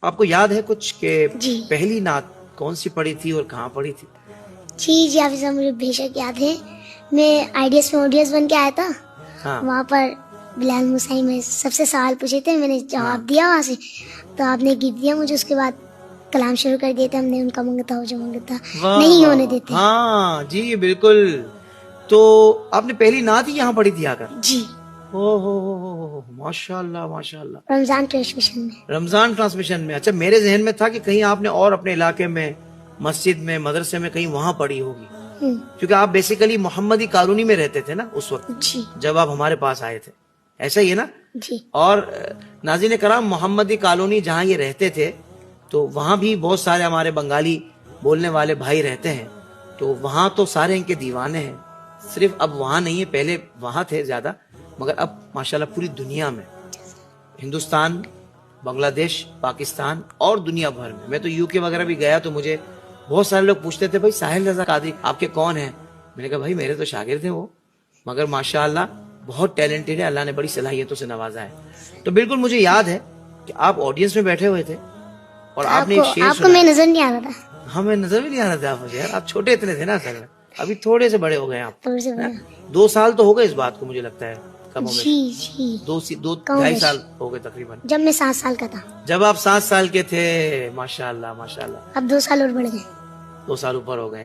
آپ کو یاد ہے کچھ کہ جی پہلی نعت کون سی پڑھی تھی اور کہاں پڑھی تھی؟ جی حافظ صاحب مجھے بے شک یاد ہے. میں IDS میں ODS بن کے آیا تھا. ہاں وہاں پر بلال موسیٰ میں سب سے سوال پوچھے تھے, میں نے جواب دیا وہاں سے, تو آپ نے گیت دیا مجھے. اس کے بعد کلام شروع کر دیے تھے ہم نے, ان کا منگتا ہو جو منگتا نہیں ہونے دیتے. ہاں جی بالکل. تو آپ نے پہلی نعت ہی یہاں پڑھی تھی آ کر؟ جی او ماشاء اللہ ماشاء اللہ. رمضان ٹرانسمیشن میں. رمضان ٹرانسمیشن میں. اچھا میرے ذہن میں تھا کہ کہیں آپ نے اور اپنے علاقے میں مسجد میں مدرسے میں کہیں وہاں پڑھی ہوگی, کیونکہ آپ بیسیکلی محمدی کالونی میں رہتے تھے نا اس وقت جی جب آپ ہمارے پاس آئے تھے, ایسا ہی ہے نا؟ جی اور ناظرین کرام, محمدی کالونی جہاں یہ رہتے تھے تو وہاں بھی بہت سارے ہمارے بنگالی بولنے والے بھائی رہتے ہیں, تو وہاں تو سارے ان کے دیوانے ہیں. صرف اب وہاں نہیں ہے, پہلے وہاں تھے زیادہ, مگر اب ماشاءاللہ پوری دنیا میں, ہندوستان, بنگلہ دیش, پاکستان اور دنیا بھر میں. میں تو UK وغیرہ بھی گیا تو مجھے بہت سارے لوگ پوچھتے تھے بھائی ساحل رضا قادری آپ کے کون ہیں؟ میں نے کہا بھائی میرے تو شاگرد ہیں وہ, مگر ماشاءاللہ بہت ٹیلنٹڈ ہے, اللہ نے بڑی صلاحیتوں سے نوازا ہے. تو بالکل مجھے یاد ہے کہ آپ آڈینس میں بیٹھے ہوئے تھے اور آپ نے ایک شعر آپ کو میں نظر نہیں آ رہا تھا. ہمیں نظر بھی نہیں آ رہا تھا مجھے, یار آپ چھوٹے اتنے تھے نا اصل میں, ابھی تھوڑے سے بڑے ہو گئے آپ. تھوڑے سے بڑا. 2 سال تو ہو گئے اس بات کو مجھے لگتا ہے, کم ہو جی گئے جی 2-2.5 سال ہو گئے تقریباً. جب میں 7 سال کا تھا. جب آپ 7 سال کے تھے, ماشاءاللہ ماشاءاللہ. اب 2 سال اور بڑھ گئے. 2 سال اوپر ہو گئے.